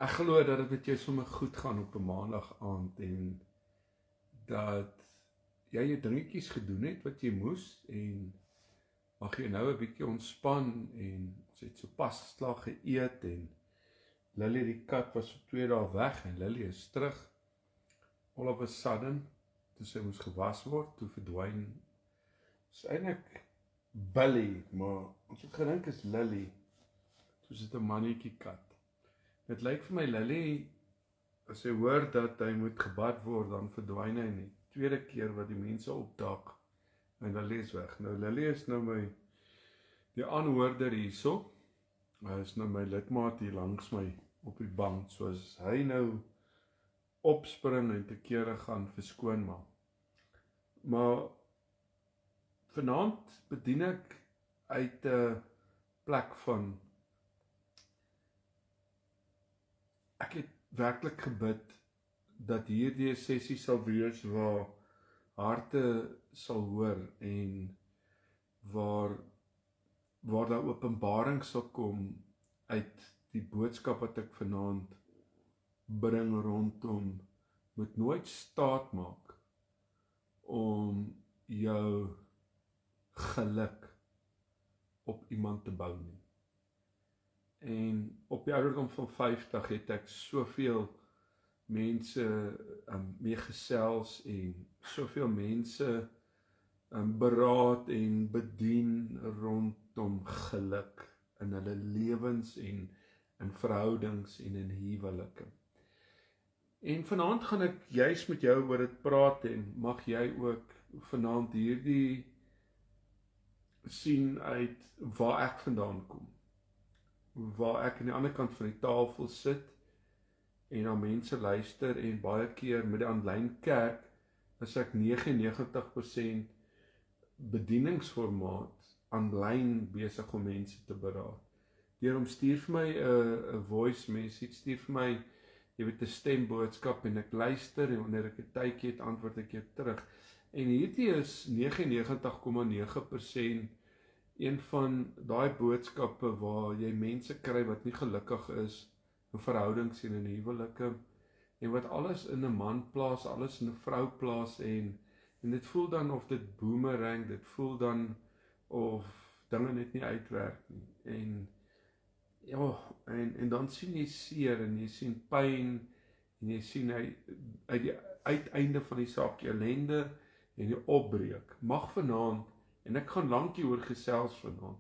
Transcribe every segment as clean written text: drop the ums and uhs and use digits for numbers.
Ek glo dat dit met jou sommer goed gaan op 'n maandag aand en dat jy jou dingetjies gedoen het wat jy moes en mag jy nou 'n bietjie ontspan en ons het so pas geslaag geëet en Lily die kat was vir 2 dae weg en Lily is terug. All of a sudden, toe sy moes gewas word, toe verdwyn. Is eintlik Billy, maar ons het gedink is Lily. Toe is dit 'n mannetjie kat. Dit lyk vir my Lily, as hy hoor dat hy moet gebad word, dan verdwyn hy nie. Tweede keer wat die mense opdaag en Lily is weg. Nou Lily is nou die aanhoorder hierso. Hy is nou my lidmaat hier langs my op die bank, soos hy nou opspring en te kere gaan verskoon maak. Maar vanaand bedien ek uit 'n plek van ek het werklik gebid dat hierdie 'n sessie sal wees waar harte sal hoor en waar daar openbaring sal kom uit die boodskap wat ek vanaand bring rondom moet nooit staat maak om jou geluk op iemand te bou nie. En op die ouderdom van 50 het ek soveel mense mee gesels en soveel mense beraad en bedien rondom geluk in hulle lewens en in verhoudings en in huwelike. En vanaand gaan ek juis met jou oor dit praat en mag jy ook vanaand hierdie sien uit waar ek vandaan kom. Waar ek aan die ander kant van die tafel sit en na mense luister en baie keer met die aanlyn kerk is ek 99% bedieningsformaat aanlyn besig om mense te beraad. Deur stuur vir my 'n voice message, stuur vir my jy weet 'n stemboodskap en ek luister en wanneer ek 'n tydjie het antwoord ek jou terug. En hierdie is 99,9% een van daai boodskappe waar jy mense kry wat nie gelukkig is in verhoudings en in huwelike en wat alles in 'n man plaas, alles in 'n vrou plaas en dit voel dan of dit boomerang, dit voel dan of dinge net nie uitwerk nie. En ja, en dan sien jy seer en jy sien pyn en jy sien uit die uiteinde van die saak ellende en die opbreek. Mag vanaand en ek gaan lank hieroor gesels vanaand.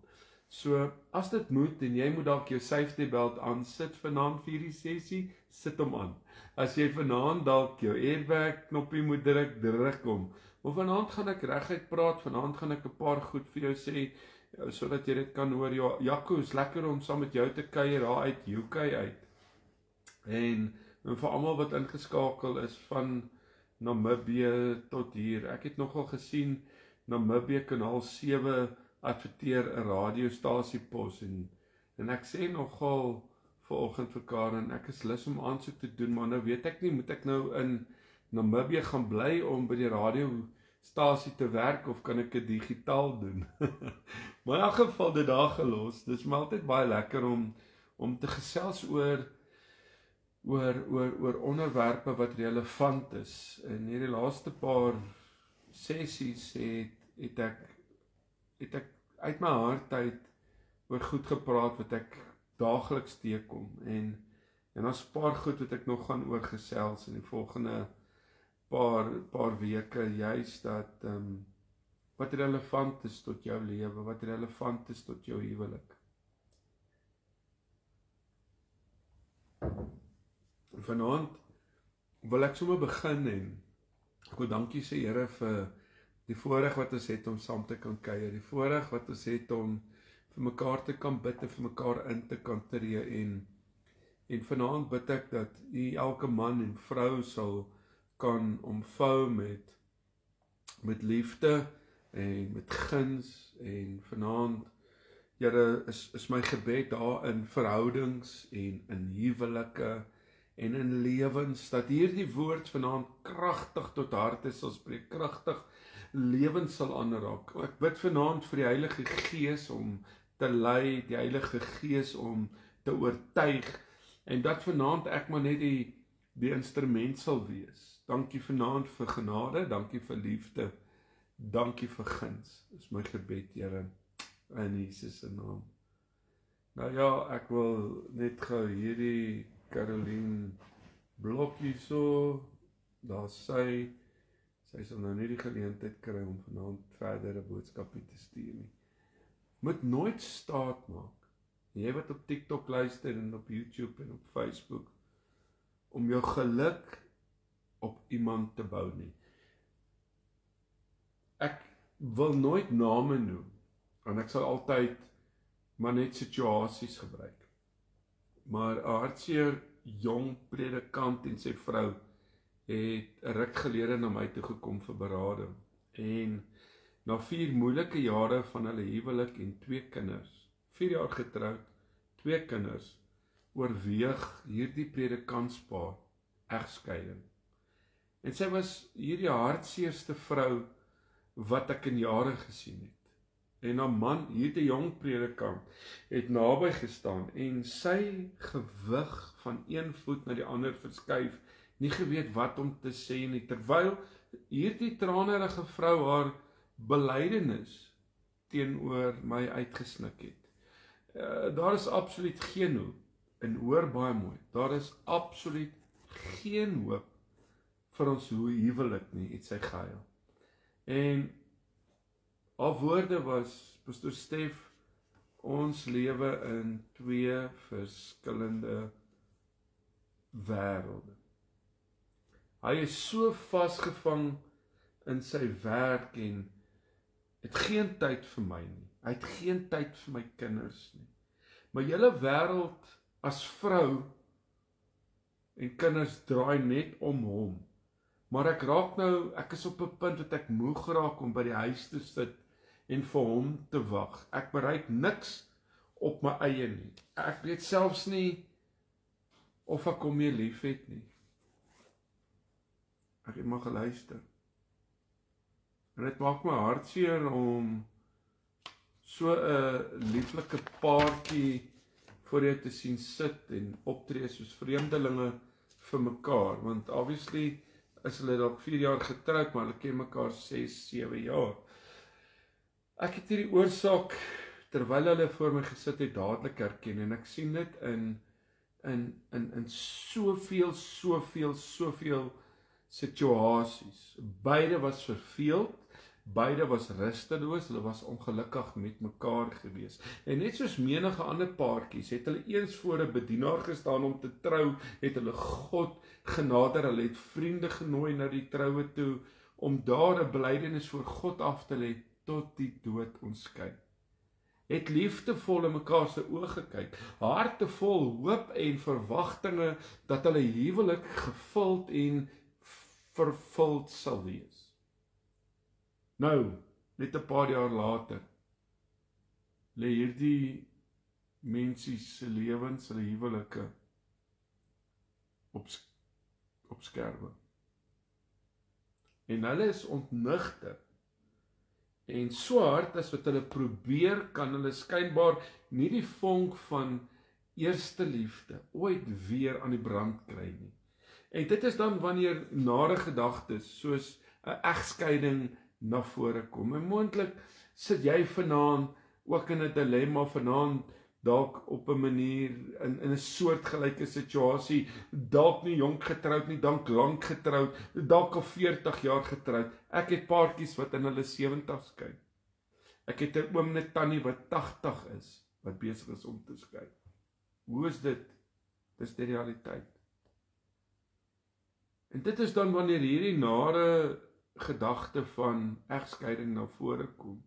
So as dit moet en jy moet dalk jou safety belt aansit vanaand vir hierdie sessie, sit hom aan. As jy vanaand dalk jou airbag knoppie moet druk hom. Maar vanaand gaan ek reguit praat, vanaand gaan ek 'n paar goed vir jou sê sodat jy dit kan hoor. Ja, Jaco, is lekker om saam met jou te kuier daar uit UK uit. En vir almal wat ingeskakel is van Namibië tot hier. Ek het nogal gesien Namibië kanaal 7 adverteer 'n radiostasie pos en ek sê nogal vanoggend vir Karen, ek is lus om aansoek te doen, maar nou weet ek nie, moet ek nou in Namibië gaan bly om by die radiostasie te werk of kan ek dit digitaal doen? Maar in elk geval dit daar gelos. Dis maar altyd baie lekker om te gesels oor onderwerpe wat relevant is. In hierdie laaste paar sessies het ek uit my hart uit oor goed gepraat wat ek daagliks teekom en daar's 'n paar goed wat ek nog gaan oor gesels in die volgende paar weke, juist dat wat relevant is tot jou lewe, wat relevant is tot jou huwelik. Vanaand wil ek sommer begin en ek wil dankie sê Here vir die voorreg wat ons het om saam te kan kuier, die voorreg wat ons het om vir mekaar te kan bid en vir mekaar in te kan tree en vanaand bid ek dat U elke man en vrou sal kan omvou met liefde en met guns en vanaand Here is my gebed daar in verhoudings en in huwelike en in lewens dat hierdie woord vanaand kragtig tot harte sal spreek, kragtig lewens sal aanraak. Ek bid vanaand vir die Heilige Gees om te lei, die Heilige Gees om te oortuig En dat vanaand ek maar net die instrument sal wees. Dankie vanaand vir genade, dankie vir liefde, dankie vir guns. Dis my gebed, Here, in Jesus se naam. Nou ja, ek wil net gou hierdie Caroline blok hierso, daar sy sal nou nie die geleentheid kry om vanaand verdere boodskappe te stuur nie. Moet nooit staat maak, jy wat op TikTok luister en op YouTube en op Facebook, om jou geluk op iemand te bou nie. Ek wil nooit name noem, en ek sal altyd maar net situasies gebruik. Maar 'n hartseer jong predikant en sy vrou het 'n ruk gelede na my toe gekom vir berading. En na 4 moeilike jare van hulle huwelik en 2 kinders, 4 jaar getroud, 2 kinders, oorweeg hierdie predikantspaar egskeiding. En sy was hierdie hartseerste vrou wat ek in jare gesien het. En haar man, hierdie jong predikant, het naby gestaan en sy gewig van een voet na die ander verskuif, nie geweet wat om te sê nie, terwyl hierdie tranerige vrou haar belydenis teenoor my uitgesnik het. Daar is absoluut geen hoop, en hoor baie mooi, daar is absoluut geen hoop vir ons huwelik nie, het sy gehuil. En haar woorde was, Pastor Stef, ons lewe in 2 verskillende wêrelde. Hy is so vasgevang in sy werk en het geen tyd vir my nie. Hy het geen tyd vir my kinders nie. Maar julle wêreld as vrou en kinders draai net om hom. Maar ek is op 'n punt wat ek moeg raak om by die huis te sit en vir hom te wag. Ek bereik niks op my eie nie. Ek weet selfs nie of ek hom meer lief het nie. Ek het maar geluister. En dit maak my hartseer om so 'n lieflike paartjie voor jou te sien sit en optree soos vreemdelinge vir mekaar, want obviously is hulle dalk 4 jaar getroud, maar hulle ken mekaar 6, 7 jaar. Ek het hierdie oorsaak, terwyl hulle voor my gesit het, dadelik herken, en ek sien dit in soveel situasies. Beide was verveeld, beide was rusteloos, hulle was ongelukkig met mekaar gewees. En net soos menige ander paartjies, het hulle eens voor 'n bedienaar gestaan om te trou, het hulle God genader, hulle het vriende genooi na die troue toe, om daar 'n belydenis voor God af te lê, tot die dood ons skei. Het liefdevol in mekaar se oë gekyk, hartevol hoop en verwagtinge dat hulle huwelik gevuld en vervuld sal wees. Nou, net 'n paar jaar later, lê hierdie mense se lewens, hulle huwelike op skerwe. En hulle is ontnigter. En so hard as wat hulle probeer, kan hulle skynbaar nie die vonk van eerste liefde ooit weer aan die brand kry nie. En dit is dan wanneer nare gedagtes soos 'n egskeiding na vore kom. En moontlik sit jy vanaand ook in 'n dilemma vanaand, dalk op 'n manier in 'n soortgelyke situasie, dalk nie jonk getroud nie, dalk lank getroud, dalk al 40 jaar getroud. Ek het paartjies wat in hulle 70's skei. Ek het 'n oom en 'n tannie wat 80 is, wat besig is om te skei. Hoe is dit? Dis die realiteit. En dit is dan wanneer hierdie nare gedagte van egskeiding na vore kom.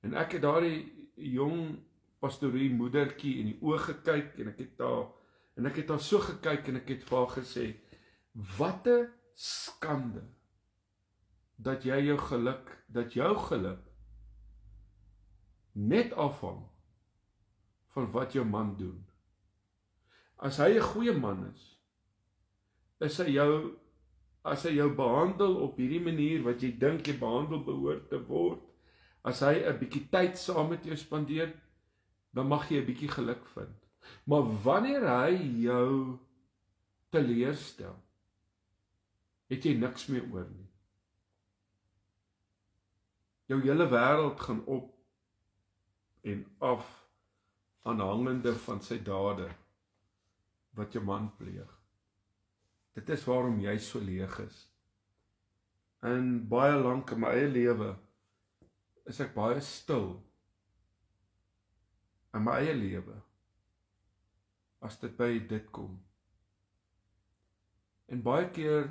En ek het daardie jong pastorie moedertjie in die oë gekyk, en ek het haar so gekyk, en ek het vir haar gesê, wat 'n skande, dat jou geluk net afhang van wat jou man doen. As hy 'n goeie man is, as hy jou behandel op hierdie manier wat jy dink jy behandel behoort te word, as hy 'n bietjie tyd saam met jou spandeer, dan mag jy 'n bietjie geluk vind. Maar wanneer hy jou teleurstel, het jy niks meer oor nie. Jou hele wêreld gaan op en af aanhangende van sy dade wat jou man pleeg. Dit is waarom jy so leeg is. En baie lank in my eie lewe is ek baie stil in my eie lewe as dit by dit kom. En baie keer,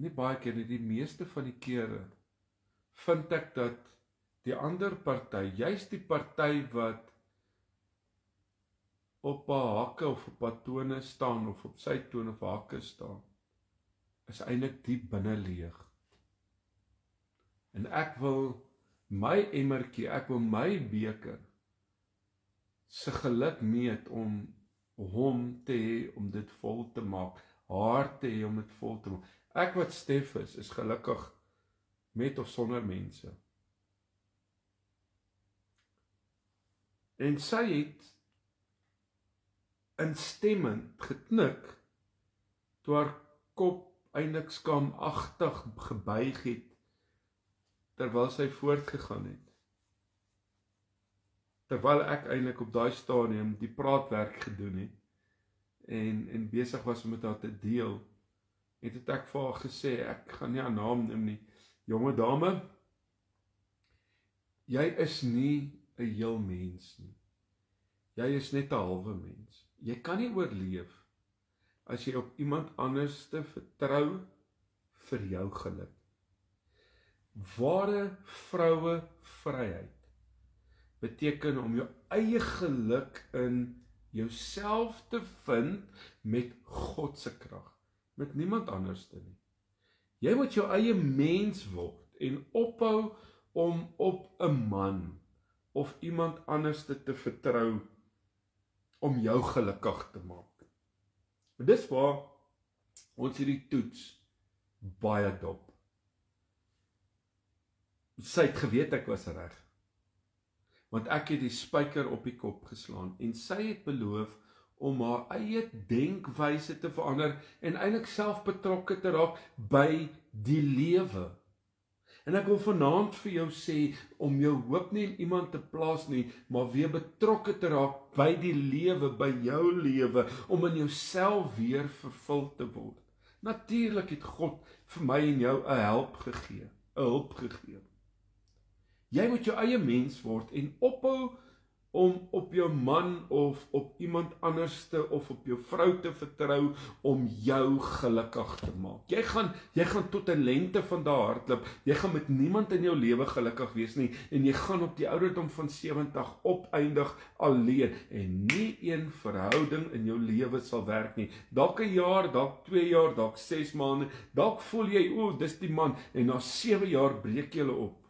nie baie keer nie, die meeste van die kere vind ek dat die ander party, juist die party wat op haar hakke of op haar tone staan of op sy tone of hakke staan, is eintlik diep binne leeg. En ek wil my emmertjie, ek wil my beker se geluk meet om hom te hê om dit vol te maak, haar te hê om dit vol te maak. Ek wat Stef is gelukkig met of sonder mense. En sy het instemmend geknik toe haar kop eintlik skaamagtig gebuig het terwyl sy voortgegaan het. Terwyl ek eintlik op daai stadium die praatwerk gedoen het en besig was om met haar te deel, het ek vir haar gesê, ek gaan nie haar naam noem nie, jonge dame, jy is nie 'n heel mens nie. Jy is net 'n halwe mens. Jy kan nie oorleef as jy op iemand anders te vertrou vir jou geluk. Ware vroue vryheid beteken om jou eie geluk in jouself te vind met God se krag, met niemand anders te nie. Jy moet jou eie mens word en ophou om op 'n man of iemand anders te vertrou om jou gelukkig te maak. Maar dis waar ons hierdie toets baie dop. Sy het geweet ek was reg, want ek het die spyker op die kop geslaan en sy het beloof om haar eie denkwyse te verander en eintlik self betrokke te raak by die lewe. En ek wil vanaand vir jou sê, om jou hoop nie in iemand te plaas nie, maar weer betrokke te raak by die lewe, by jou lewe, om in jouself weer vervul te word. Natuurlik het God vir my en jou 'n hulp gegee. Jy moet jou eie mens word en ophou om op jou man of op iemand anderste of op jou vrou te vertrou om jou gelukkig te maak. Jy gaan tot 'n lengte van daardie hardloop. Jy gaan met niemand in jou lewe gelukkig wees nie en jy gaan op die ouderdom van 70 opeindig alleen en nie een verhouding in jou lewe sal werk nie. Dalk 'n jaar, dalk 2 jaar, dalk 6 maande, dalk voel jy, dis die man en na 7 jaar breek julle op.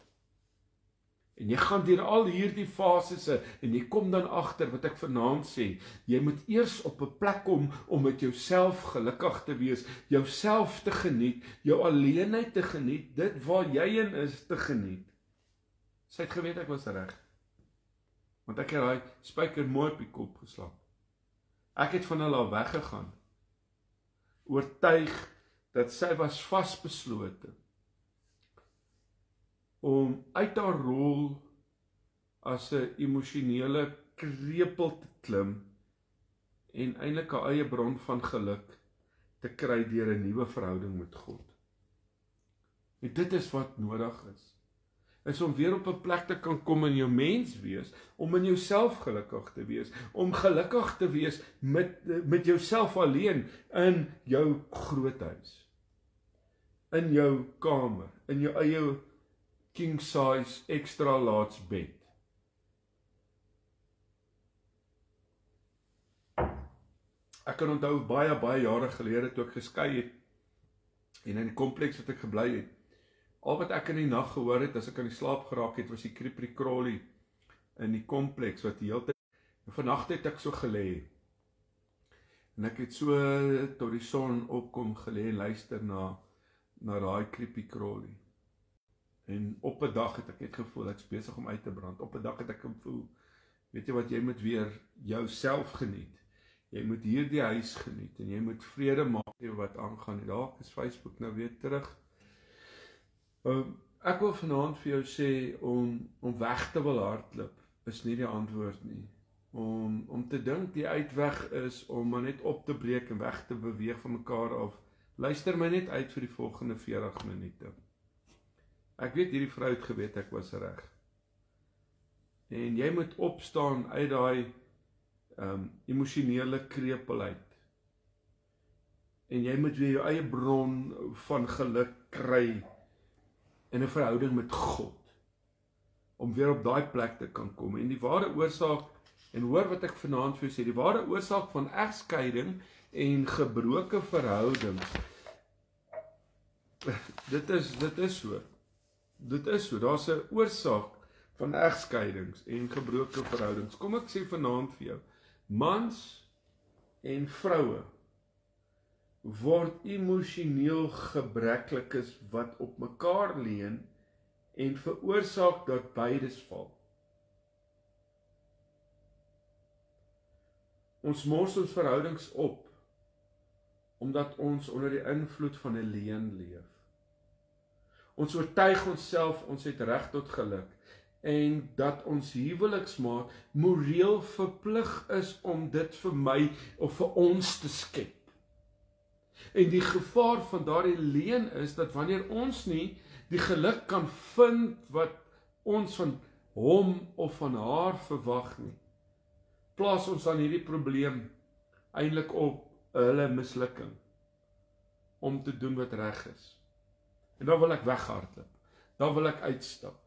En jy gaan deur al hierdie fases en jy kom dan agter wat ek vanaand sê, jy moet eers op 'n plek kom om met jouself gelukkig te wees, jouself te geniet, jou alleenheid te geniet, dit waar jy in is te geniet. Sy het geweet ek was reg, want ek het daai spyker mooi op die kop geslaan. Ek het van hulle al weggegaan, oortuig dat sy was vasbeslote om uit haar rol as 'n emosionele krepel te klim en eintlik haar eie bron van geluk te kry deur 'n nuwe verhouding met God. En dit is wat nodig is om weer op 'n plek te kan kom in jou mens wees, om in jouself gelukkig te wees, om gelukkig te wees met jouself alleen in jou groot huis, in jou kamer, in jou eie king size extra large bed. Ek kan onthou baie jare gelede toe ek geskei het en in die kompleks wat ek gebly het. Al wat ek in die nag gehoor het as ek aan die slaap geraak het, was die creepy crawly in die kompleks wat die hele tyd. En vanaand het ek so gelê. En ek het so tot die son opkom gelê en luister na daai creepy crawly. En op 'n dag het ek net gevoel ek's besig om uit te brand. Op 'n dag het ek gevoel Weet jy wat, jy moet weer jouself geniet. Jy moet hierdie huis geniet en jy moet vrede maak oor wat aangaan. Dalk is Facebook nou weer terug. Ek wil vanaand vir jou sê om weg te wil hardloop is nie die antwoord nie. Om te dink die uitweg is om maar net op te breek en weg te beweeg van mekaar af. Luister my net uit vir die volgende 40 minute. Ek weet hierdie vrou het geweet ek was reg. En jy moet opstaan uit daai emosionele krepel uit. En jy moet weer jou eie bron van geluk kry in 'n verhouding met God. Om weer op daai plek te kan kom. En die ware oorsaak, en hoor wat ek vanaand vir jou sê, die ware oorsaak van egskeiding en gebroke verhoudings, dit is so. Dit is so, daar's 'n oorsaak van egskeidings en gebroke verhoudings. Kom ek sê vanaand vir jou, mans en vroue word emosioneel gebreklikes wat op mekaar leun en veroorsaak dat beides val. Ons mors ons verhoudings op, omdat ons onder die invloed van 'n leuen leef. Ons oortuig onsself, ons het reg tot geluk, en dat ons huweliksmaat moreel verplig is om dit vir my of vir ons te skep. En die gevaar van daardie leuen is, dat wanneer ons nie die geluk kan vind wat ons van hom of van haar verwag nie, plaas ons dan hierdie probleem eintlik op hulle mislukking om te doen wat reg is. En dan wil ek weghardloop. Dan wil ek uitstap.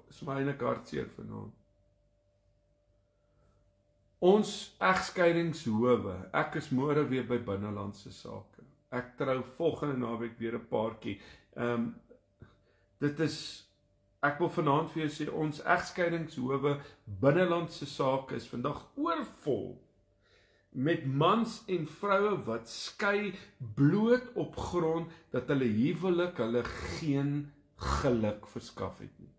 Is my eintlik hartseer vanaand. Ons egskeidingshowe, ek is môre weer by binnelandse sake. Ek trou volgende naweek weer 'n paartjie. Ek wil vanaand vir jou sê, ons egskeidingshowe binnelandse sake is vandag oorvol met mans en vroue wat skei bloot op grond dat hulle huwelik hulle geen geluk verskaf het nie.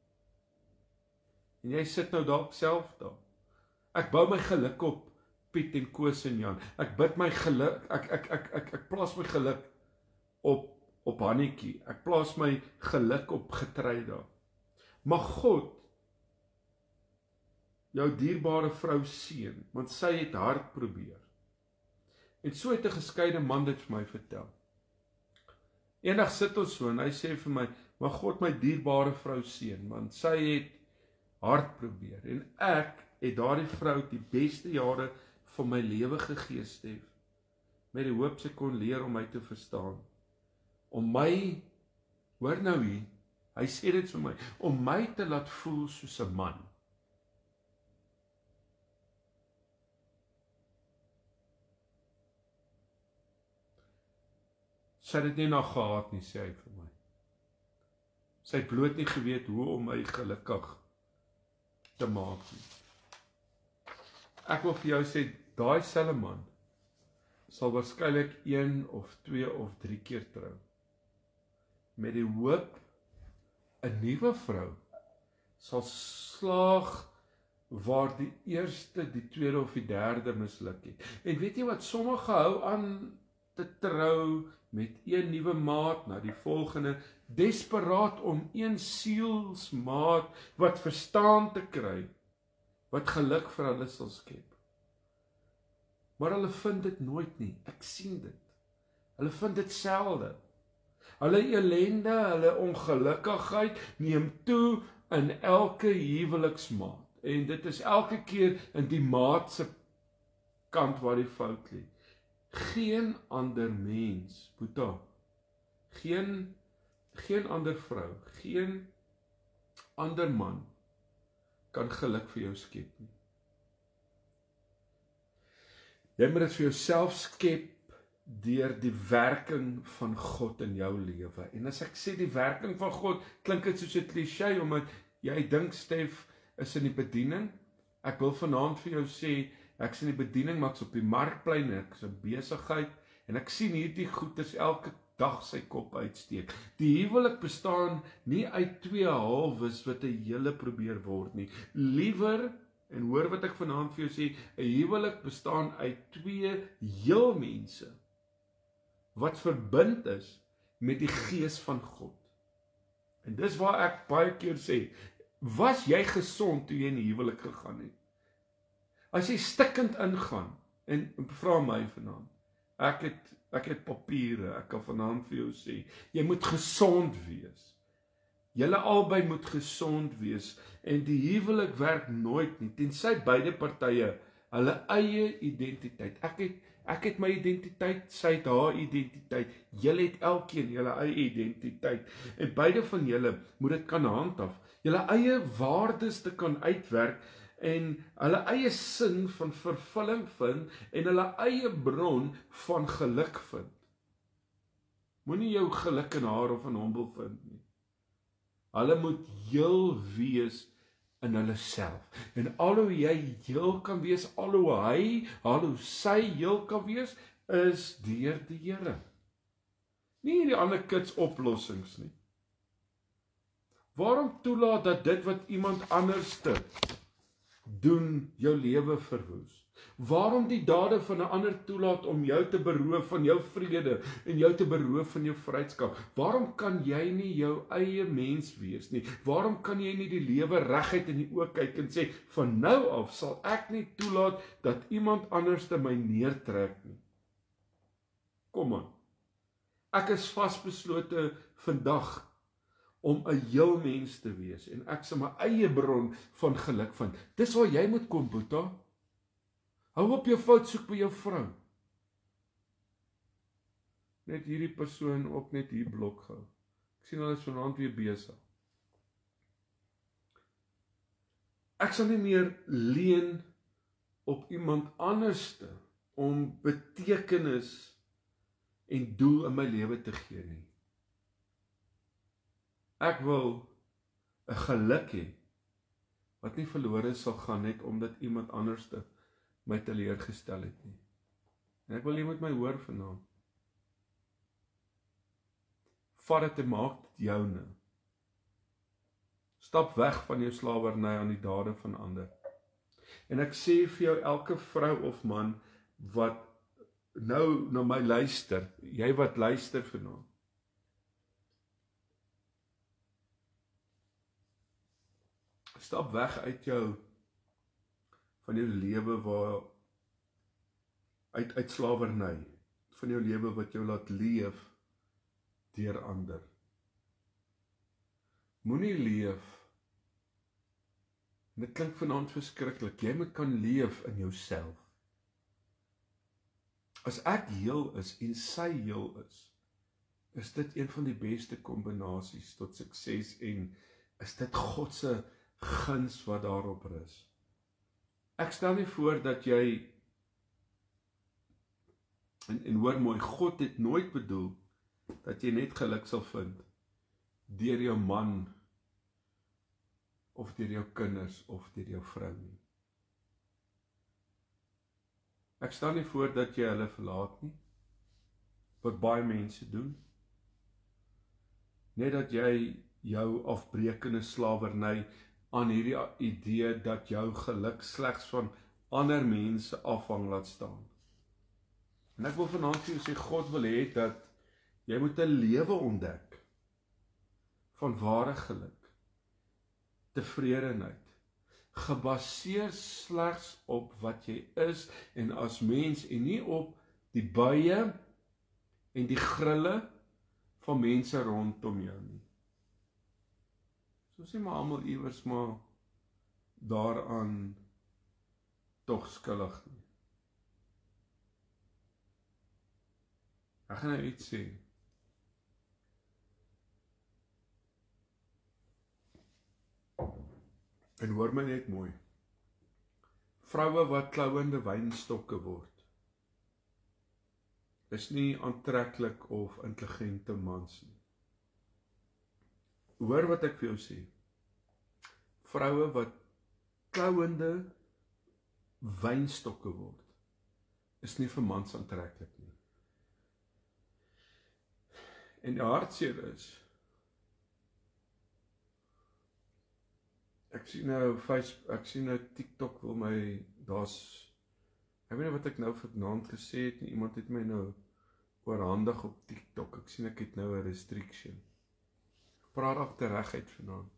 En jy sit nou dalk self daar. Ek bou my geluk op Piet en Koos en Jan. Ek bid my geluk, ek plaas my geluk op Hannetjie. Ek plaas my geluk op Getreida. Mag God jou dierbare vrou seën, want sy het hard probeer. En so het 'n geskeide man dit vir my vertel. Eendag sit ons so en hy sê vir my, mag God my dierbare vrou seën, want sy het hard probeer. En ek het daardie vrou die beste jare van my lewe gegee, Stef, met die hoop sy kon leer om my te verstaan. Om my, hoor nou hier, hy sê dit vir my, om my te laat voel soos 'n man. Sy het dit nie nog gehad nie, sê hy vir my. Sy het bloot nie geweet hoe om my gelukkig te maak nie. Ek wil vir jou sê, daai selfe man sal waarskynlik 1 of 2 of 3 keer trou. Met die hoop 'n nuwe vrou sal slaag waar die eerste, die tweede of die derde misluk het. En weet jy wat, sommige hou aan te trou met een nuwe maat na die volgende, desperaat om een sielsmaat wat verstaan te kry, wat geluk vir hulle sal skep. Maar hulle vind dit nooit nie, ek sien dit. Hulle vind dit selde. Hulle ellende, hulle ongelukkigheid neem toe in elke huweliksmaat. En dit is elke keer in die maat se kant waar die fout lê. Geen ander mens, Boeta, geen ander vrou, geen ander man kan geluk vir jou skep nie. Jy moet dit vir jouself skep deur die werking van God in jou lewe. En as ek sê die werking van God, klink dit soos 'n klise, omdat jy dink Stef is in die bediening. Ek wil vanaand vir jou sê, ek is in die bediening, maar ek's op die markplein, ek is in besigheid, en ek sien hierdie goeders elke dag sy kop uitsteek. Die huwelik bestaan nie uit twee halwes wat 'n hele probeer word nie. Liewer, en hoor wat ek vanaand vir jou sê, 'n huwelik bestaan uit twee heel mense wat verbind is met die gees van God. En dis waar ek baie keer sê, was jy gesond toe jy in die huwelik gegaan het? As jy stikkend ingaan, en vra my vanaand, ek het papiere, ek kan vanaand vir jou sê, jy moet gesond wees. Julle albei moet gesond wees, en die huwelik werk nooit nie, tensy beide partye hulle eie identiteit. Ek het my identiteit, sy het haar identiteit, julle het elkeen julle eie identiteit, en beide van julle moet dit kan handhaaf, julle eie waardes te kan uitwerk, en hulle eie sin van vervulling vind, en hulle eie bron van geluk vind. Moenie jou geluk in haar of in hom wil vind nie. Hulle moet heel wees in hulle self. En al hoe jy heel kan wees, al hoe sy heel kan wees, is deur die Here. Nie die ander kits oplossings nie. Waarom toelaat dat dit wat iemand anderste doen jou lewe verwoes? Waarom die dade van 'n ander toelaat om jou te beroof van jou vrede en jou te beroof van jou vrydskap? Waarom kan jy nie jou eie mens wees nie? Waarom kan jy nie die lewe reguit in die oë kyk en sê, van nou af sal ek nie toelaat dat iemand anderste my neertrek nie? Kom aan. Ek is vasbeslote vandag om 'n heel mens te wees, en ek sal my eie bron van geluk vind. Dis waar jy moet kom, Boeta. Hou op jou fout soek by jou vrou. Net hierdie persoon ook net hier blok gehou. Ek sien hulle is vanaand weer besig. Ek sal nie meer leen op iemand anderste om betekenis en doel in my lewe te gee nie. Ek wil 'n geluk hê wat nie verlore sal gaan net omdat iemand anderste my teleurgestel het nie. En ek wil jy moet my hoor vanaand. Vat dit en maak dit joune. Stap weg van jou slawerny aan die dade van ander. En ek sê vir jou, elke vrou of man wat nou na my luister, jy wat luister vanaand, stap weg uit jou van jou lewe waar uit slawerny, van jou lewe wat jou laat leef deur ander. Moenie leef, en dit klink vanaand verskriklik, jy moet kan leef in jouself. As ek heel is en sy heel is dit een van die beste kombinasies tot sukses, en is dit God se guns wat daarop rus. Ek stel nie voor dat jy, en hoor mooi, God het nooit bedoel dat jy net geluk sal vind deur jou man, of deur jou kinders, of deur jou vrou nie. Ek stel nie voor dat jy hulle verlaat nie, wat baie mense doen. Net dat jy jou afbreekende slawerny aan hierdie idee dat jou geluk slegs van ander mense afhang laat staan. En ek wil vanaand vir jou sê, God wil hê dat jy moet 'n lewe ontdek van ware geluk, tevredenheid, gebaseer slegs op wat jy is en as mens, en nie op die buie en die grille van mense rondom jou nie. So sê maar almal iewers maar daaraan tog skuldig nie. Ek gaan nou iets sê. En hoor my net mooi. Vroue wat klouende wynstokke word, is nie aantreklik of intelligente mans nie. Hoor wat ek vir jou sê. Vroue wat klouende wynstokke word, is nie vir mans aantreklik nie. En die hartseer is, ek sien nou TikTok wil my, ek weet nie wat ek nou vanaand gesê het nie, iemand het my nou oorhandig op TikTok, ek sien ek het nou 'n restriction. Praat op teregheid vanaand.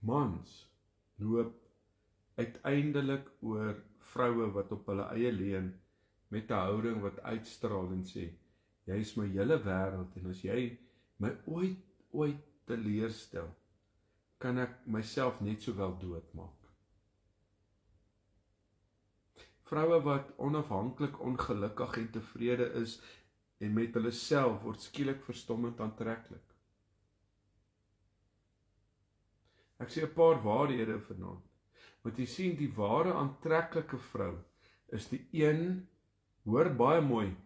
Mans loop uiteindelik oor vroue wat op hulle eie leuen met 'n houding wat uitstraal en sê, jy is my hele wêreld en as jy my ooit teleurstel, kan ek myself net sowel doodmaak. Vroue wat onafhanklik, ongelukkig en tevrede is en met hulle self word skielik verstommend aantreklik. Ek sê 'n paar waarhede vanaand. Want jy sien, die ware aantreklike vrou is die een, hoor baie mooi,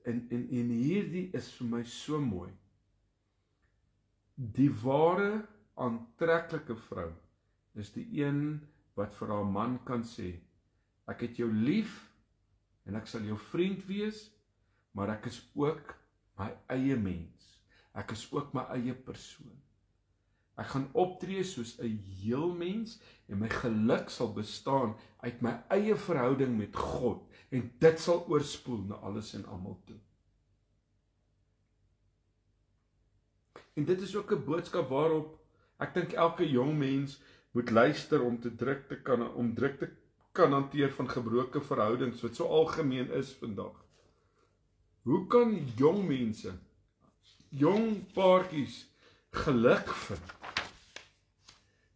en hierdie is vir my so mooi. Die ware aantreklike vrou is die een wat vir haar man kan sê, ek het jou lief en ek sal jou vriend wees, maar ek is ook my eie mens. Ek is ook my eie persoon. Ek gaan optree soos 'n heel mens en my geluk sal bestaan uit my eie verhouding met God en dit sal oorspoel na alles en almal toe. En dit is ook 'n boodskap waarop ek dink elke jong mens moet luister om druk te kan hanteer van gebroke verhoudings wat so algemeen is vandag. Hoe kan jong mense, jong paartjies geluk vind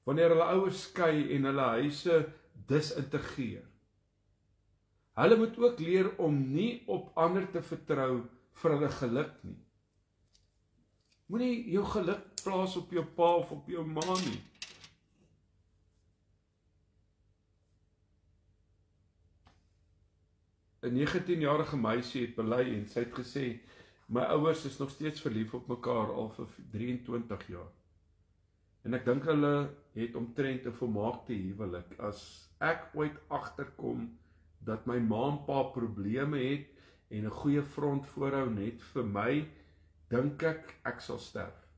wanneer hulle ouers skei en hulle huise disintegreer? Hulle moet ook leer om nie op ander te vertrou vir hulle geluk nie. Moenie jou geluk plaas op jou pa of op jou ma nie. Een 19-jarige meisie het bely en sy het gesê, my ouers is nog steeds verlief op mekaar al vir 23 jaar. En ek dink hulle het omtrent 'n volmaakte huwelik. As ek ooit agterkom dat my ma en pa probleme het en 'n goeie front voorhou net vir my, dink ek sal sterf.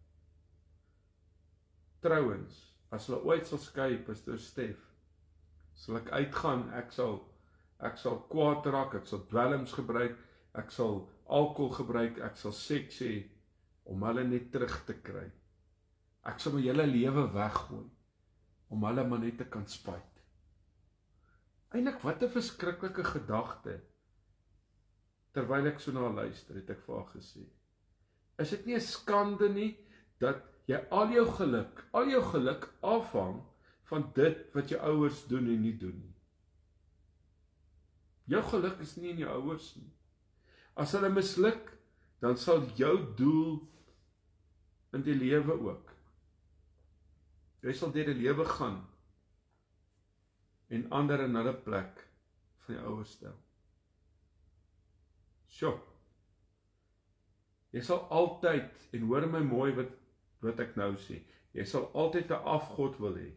Trouwens, as hulle ooit sal skei, Pastor Stef, sal ek uitgaan, ek sal kwaad raak, ek sal dwelms gebruik, ek sal alkohol gebruik, ek sal seks hê om hulle net terug te kry. Ek sal my hele lewe weggooi om hulle maar net te kan spyt. Eintlik wat 'n verskriklike gedagte. Terwyl ek so na luister, het ek vir haar gesê, is dit nie 'n skande nie dat jy al jou geluk afhang van dit wat jou ouers doen en nie doen nie. Jou geluk is nie in jou ouers nie. As hulle misluk, dan sal jou doel in die lewe ook. Jy sal deur die lewe gaan en ander in hulle plek van jou ouers stel. Sjoe. Jy sal altyd, en hoor my mooi wat ek nou sê, jy sal altyd 'n afgod wil hê.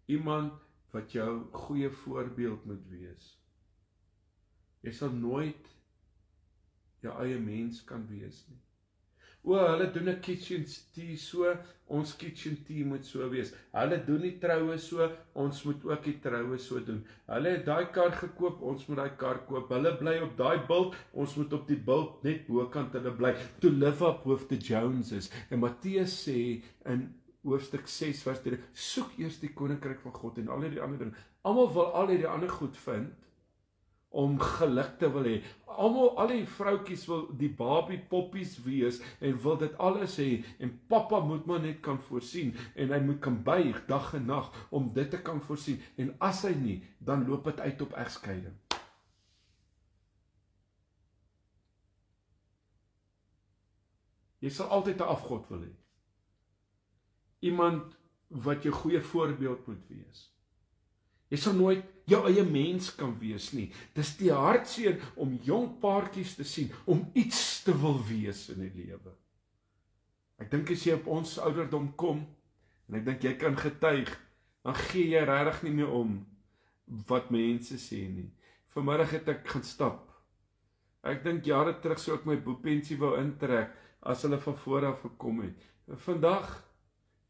Iemand wat jou goeie voorbeeld moet wees. Jy sal nooit jou eie mens kan wees nie. Hulle doen 'n kitchen tea so, ons kitchen tea moet so wees. Hulle doen die troue so, ons moet ook die troue so doen. Hulle het daai kar gekoop, ons moet daai kar koop. Hulle bly op daai bult, ons moet op die bult net bokant hulle bly. To live up with the Joneses. En Matteus sê in hoofstuk 6 vers 3, soek eers die koninkryk van God en al die ander dinge. Almal wil al die ander goed vind om geluk te wil hê. Al die vroutjies wil die babie poppies wees en wil dit alles hê en pappa moet maar net kan voorsien en hy moet kan buig dag en nag om dit te kan voorsien en as hy nie, dan loop dit uit op egskeiding. Jy sal altyd 'n afgod wil hê. Iemand wat jou goeie voorbeeld moet wees. Jy sal nooit jou eie mens kan wees nie. Dis die hartseer om jong paartjies te sien, om iets te wil wees in die lewe. Ek dink as jy op ons ouderdom kom, en ek dink jy kan getuig, dan gee jy regtig nie meer om wat mense sê nie. Vanmiddag het ek gaan stap. Ek dink jare terug sou ek my pensie wou intrek as hulle van voor af gekom het. Vandag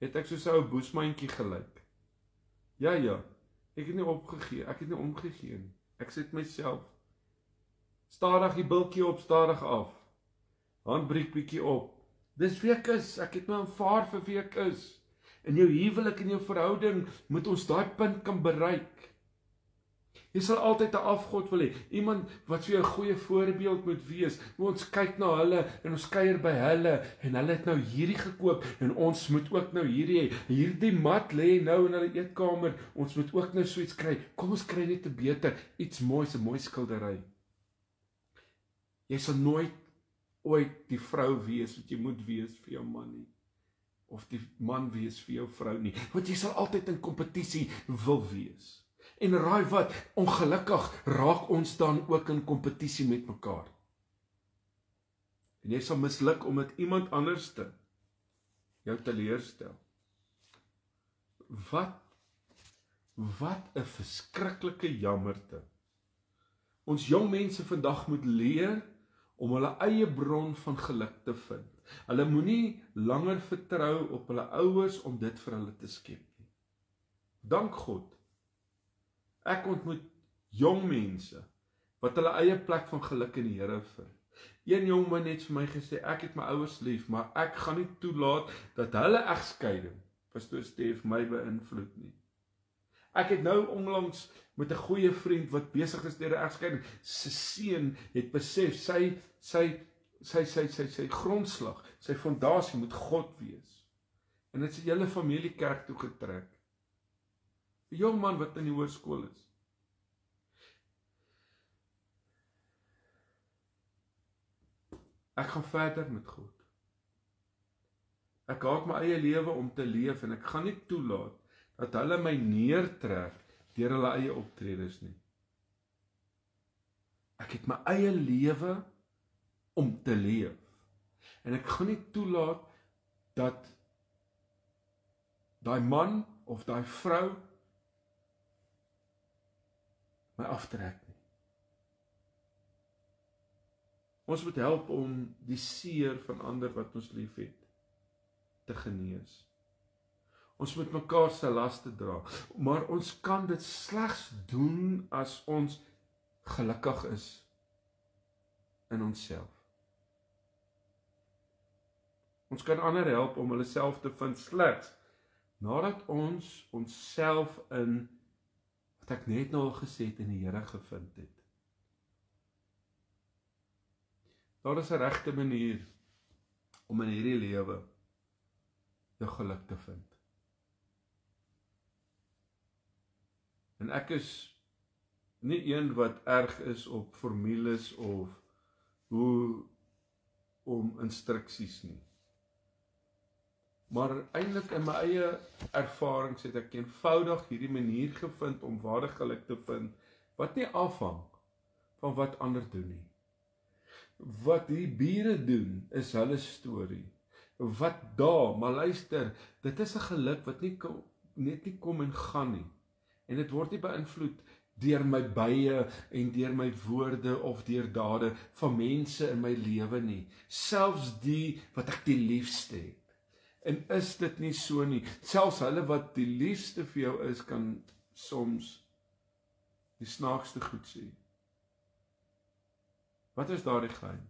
het ek soos 'n ou boesmandjie gelyk. Ja, ek het nie opgegee, ek het nie omgegee nie. Ek sê myself, stadig die biltjie op, stadig af. Handbriek bietjie op. Dis wie ek is, ek het my aanvaar vir wie ek is. In jou huwelik en jou verhouding moet ons daai punt kan bereik. Jy sal altyd 'n afgod wil hê, iemand wat vir jou 'n goeie voorbeeld moet wees. Ons kyk na hulle en ons kuier by hulle en hulle het nou hierdie gekoop en ons moet ook nou hierdie hê. Hierdie mat lê nou in hulle eetkamer, ons moet ook nou so iets kry. Kom ons kry net 'n beter, iets moois, 'n mooi skildery. Jy sal nooit ooit die vrou wees wat jy moet wees vir jou man nie. Of die man wees vir jou vrou nie. Want jy sal altyd in kompetisie wil wees. En raai wat, ongelukkig raak ons dan ook in kompetisie met mekaar. En jy sal misluk omdat iemand anderste jou teleurstel. Wat 'n verskriklike jammerte. Ons jong mense vandag moet leer om hulle eie bron van geluk te vind. Hulle moenie langer vertrou op hulle ouers om dit vir hulle te skep nie. Dank God. Ek ontmoet jong mense wat hulle eie plek van geluk in die Here vind. Een jong man het vir my gesê, ek het my ouers lief, maar ek gaan nie toelaat dat hulle egskeiding, pastoor Stef, my beïnvloed nie. Ek het nou onlangs met 'n goeie vriend wat besig is deur 'n egskeiding, sy seun het besef sy grondslag, sy fondasie moet God wees. En dit is 'n hele familie kerk toe getrek. 'n Jong man wat in die hoërskool is. Ek gaan verder met God. Ek haat my eie lewe om te leef en ek gaan nie toelaat dat hulle my neertrek deur hulle eie optredes nie. Ek het my eie lewe om te leef. En ek gaan nie toelaat dat daai man of daai vrou my aftrek nie. Ons moet help om die seer van ander wat ons lief het te genees. Ons moet mekaar se laste dra, maar ons kan dit slegs doen as ons gelukkig is in onsself. Ons kan ander help om hulle self te vind slegs nadat ons onsself in wat ek net nou al gesê het in die Here gevind het. Daar is 'n regte manier om in hierdie lewe jou geluk te vind. En ek is nie een wat erg is op formules of hoe om instruksies nie. Maar eintlik in my eie ervarings het ek eenvoudig hierdie manier gevind om ware geluk te vind, wat nie afhang van wat ander doen nie. Wat die bure doen, is hulle storie. Wat daar, maar luister, dit is 'n geluk wat net nie kom en gaan nie. En dit word nie beïnvloed deur my bye en deur my woorde of deur dade van mense in my lewe nie. Selfs die wat ek die liefste het. En is dit nie so nie? Selfs hulle wat die liefste vir jou is, kan soms die snaakste goed sê. Wat is daardie geheim?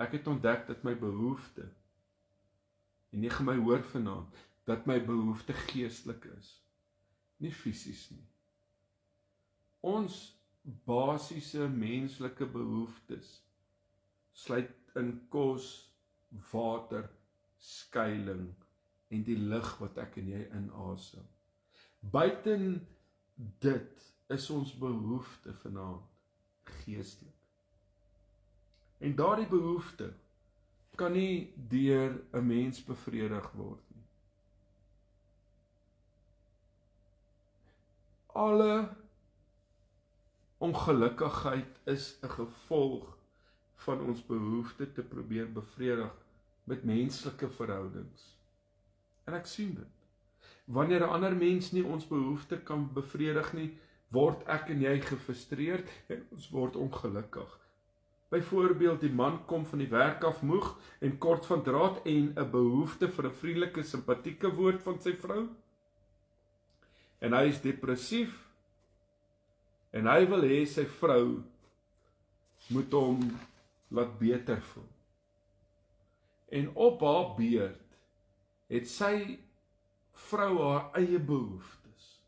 Ek het ontdek dat my behoefte, en jy gaan my hoor vanaand, dat my behoefte geestelik is, nie fisies nie. Ons basiese menslike behoeftes sluit in kos, water, skuiling en die lug wat ek en jy inasem. Buiten dit is ons behoefte vanaand geestelik. En daardie behoefte kan nie deur 'n mens bevredig word nie. Alle ongelukkigheid is 'n gevolg van ons behoefte te probeer bevredig met menslike verhoudings. En ek sien dit. wanneer 'n ander mens nie ons behoefte kan bevredig nie, word ek en jy gefrustreerd en ons word ongelukkig. Byvoorbeeld, die man kom van die werk af moeg en kort van draad en 'n behoefte vir 'n vriendelike, simpatieke woord van sy vrou. En hy is depressief en hy wil hê sy vrou moet hom laat beter voel. En op haar beurt het sy vrou haar eie behoeftes.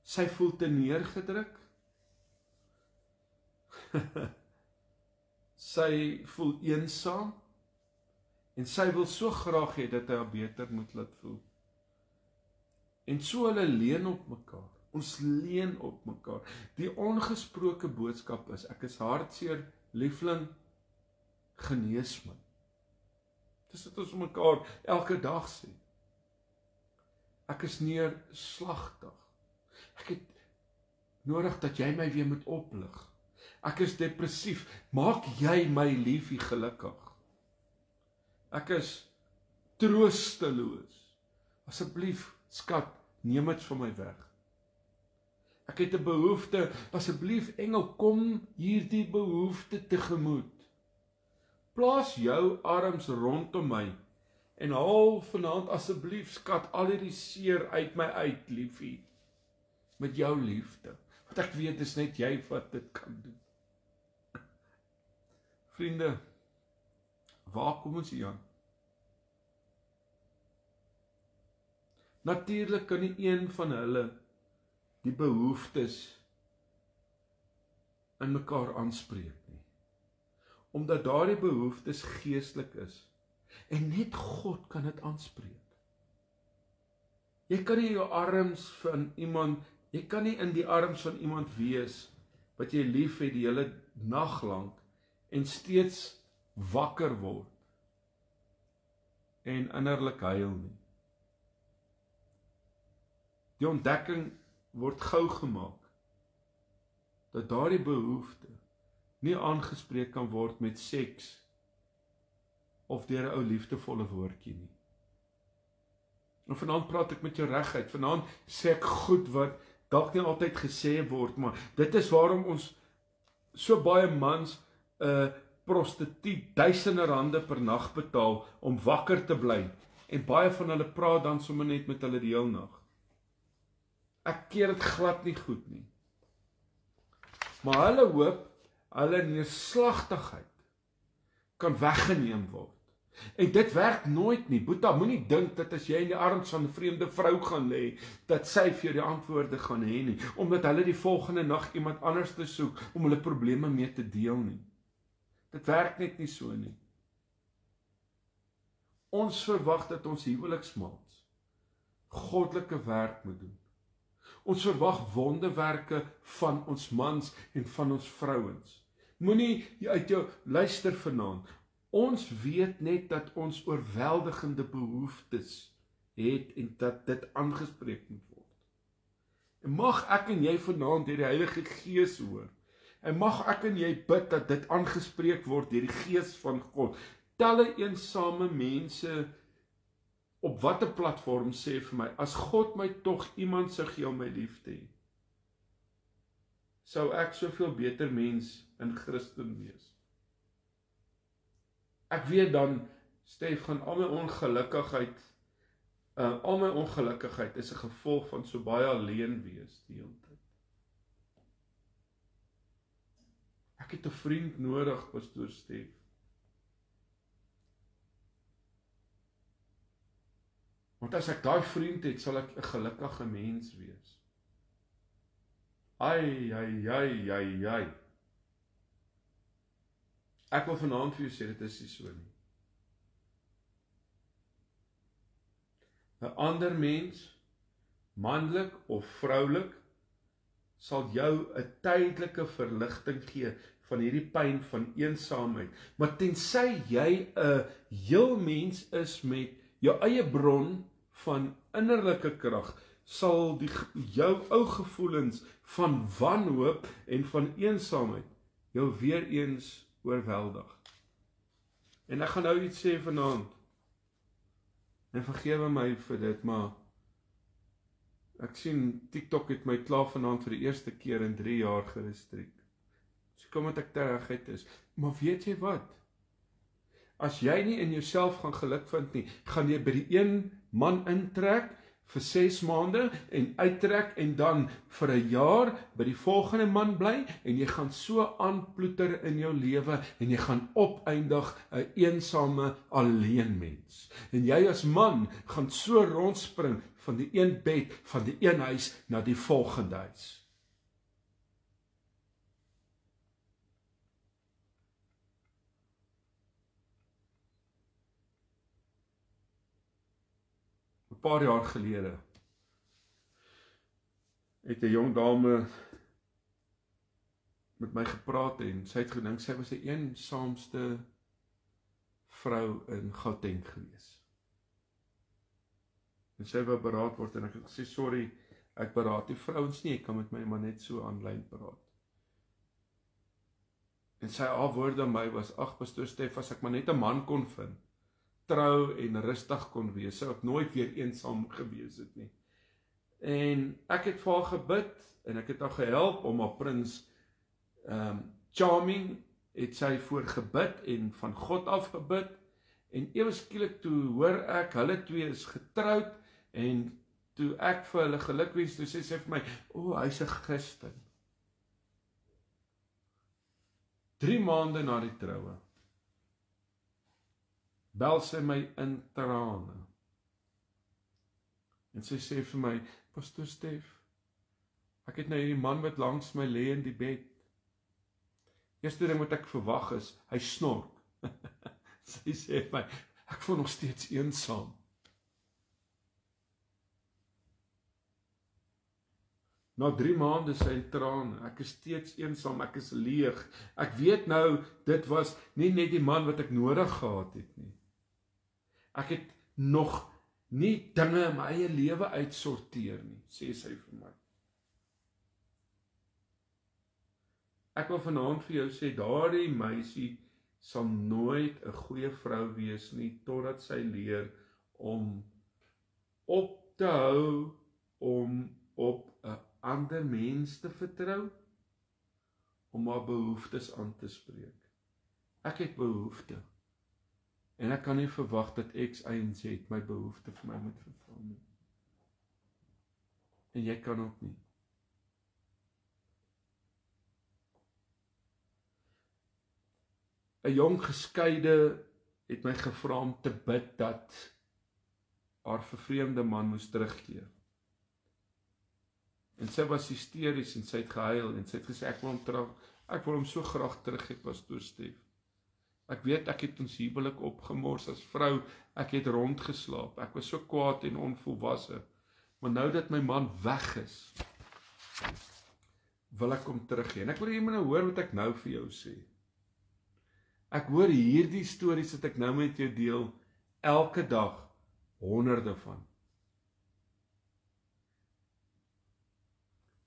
Sy voel te neergedruk. Sy voel eensaam en sy wil so graag hê dat hy haar beter moet laat voel. En so hulle leun op mekaar. Ons leun op mekaar. Die ongesproke boodskap is, ek is hartseer, liefling, genees my. Dis wat ons mekaar elke dag sê. Ek is neerslagtig. Ek het nodig dat jy my weer moet oplig. Ek is depressief. Maak jy my liefie gelukkig. Ek is troosteloos. Asseblief, skat, neem dit van my weg. Ek het 'n behoefte, asseblief engel, kom hierdie behoefte tegemoet. Plaas jou arms rondom my en haal vanaand asseblief, skat, al hierdie seer uit my uit, liefie. Met jou liefde. Want ek weet, dis net jy wat dit kan doen. Vriende, waar kom ons hier aan? Natuurlik kan nie een van hulle die behoeftes in mekaar aanspreek nie. Omdat daardie behoeftes geestelik is. En net God kan dit aanspreek. Jy kan nie jou arms van iemand, jy kan nie in die arms van iemand wees wat jy lief het die hele nag lank en steeds wakker word en innerlik huil nie. Die ontdekking word gou gemaak dat daardie behoefte nie aangespreek kan word met seks of deur 'n ou liefdevolle woordjie nie. En vanaand praat ek met jou reguit. Vanaand sê ek goed wat dalk nie altyd gesê word, maar dit is waarom ons so baie mans 'n prostituut duisende rande per nag betaal om wakker te bly. En baie van hulle praat dan sommer net met hulle die hele nag. Ek keer dit glad nie goed nie. Maar hulle hoop, hulle neerslagtigheid kan weggeneem word. En dit werk nooit nie. Boeta, moenie dink dat as jy in die arms van 'n vreemde vrou gaan lê, dat sy vir jou die antwoorde gaan hê nie, omdat hulle die volgende nag iemand anders te soek om hulle probleme mee te deel nie. Dit werk net nie so nie. Ons verwag dat ons huweliksmaats goddelike werk moet doen. Ons verwag wonderwerke van ons mans en van ons vrouens. Moenie uit jou luister vanaand. Ons weet net dat ons oorweldigende behoeftes het en dat dit aangespreek moet word. En mag ek en jy vanaand deur die Heilige Gees hoor. En mag ek en jy bid dat dit aangespreek word deur die Gees van God. Talle eensame mense op watter platform sê vir my, as God my tog iemand sou gee om my lief te hê, sou ek soveel beter mens in Christen wees. Ek weet dan, Stef, gaan al my ongelukkigheid is 'n gevolg van so baie alleen wees die hele tyd. Ek het 'n vriend nodig, Pastoor Stef. Want as ek daai vriend het, sal ek 'n gelukkige mens wees. Ai. Ek wil vanaand vir jou sê, dit is nie so nie. 'n ander mens, manlik of vroulik, sal jou 'n tydelike verligting gee van hierdie pyn van eensaamheid. Maar tensy jy 'n heel mens is met jou eie bron van innerlike krag, sal jou ou gevoelens van wanhoop en van eensaamheid jou weer eens oorweldig. En ek gaan nou iets sê vanaand, en vergewe my vir dit, maar Ek sien TikTok het my klaar vanaand vir die eerste keer in 3 jaar gerestriek. So kom dat ek teruggeit is. Maar weet jy wat? As jy nie in jouself gaan geluk vind nie, gaan jy by die een man intrek vir 6 maande en uittrek en dan vir 'n jaar by die volgende man bly en jy gaan so aanploeter in jou lewe en jy gaan opeindig 'n eensame alleen mens. En jy as man gaan so rondspring van die een bed, van die een huis na die volgende huis. 'n paar jaar gelede het 'n jong dame met my gepraat en sy het gedink sy was die eensaamste vrou in Gauteng gewees. En sy wou beraad word en ek het gesê sorry, ek beraad nie vrouens nie, ek kan met my maar net so aanlyn praat. En sy woorde aan my was, ag pastoor Stef, as ek maar net 'n man kon vind, trou en rustig kon wees, sou ek nooit weer eensaam gewees het nie. En ek het vir haar gebid en ek het haar gehelp om haar prins Charming het sy voor gebid en van God af gebid en ewe skielik toe hoor ek hulle twee is getroud en toe ek vir hulle gelukwens toe sê sy vir my, hy's 'n Christen. 3 maande na die troue bel sy my in trane en sy sê vir my, pastoor Stef, ek het nou hierdie man wat langs my lê in die bed. Eerste ding wat ek verwag is, hy snork. Sy sê vir my, ek voel nog steeds eensaam. Na 3 maande sy in trane, ek is steeds eensaam, ek is leeg. Ek weet nou, dit was nie net die man wat ek nodig gehad het nie. Ek het nog nie dinge in my eie lewe uitsorteer nie, sê sy vir my. Ek wil vanaand vir jou sê, daardie meisie sal nooit 'n goeie vrou wees nie, totdat sy leer om op te hou, om op 'n ander mens te vertrou, om haar behoeftes aan te spreek. Ek het behoefte, en ek kan nie verwag dat X, Y en Z my behoefte vir my moet vervul nie. En jy kan ook nie. 'n jong geskeide het my gevra om te bid dat haar vervreemde man moes terugkeer. En sy was hysteries en sy het gehuil en sy het gesê, ek wil hom so graag terug hê, pastoor Stef. Ek weet ek het ons huwelik opgemors as vrou, ek het rondgeslaap, ek was so kwaad en onvolwasse, maar nou dat my man weg is, wil ek hom terug hê. En ek wil jy moet nou hoor wat ek nou vir jou sê. Ek hoor hierdie stories wat ek nou met jou deel, elke dag, honderde van.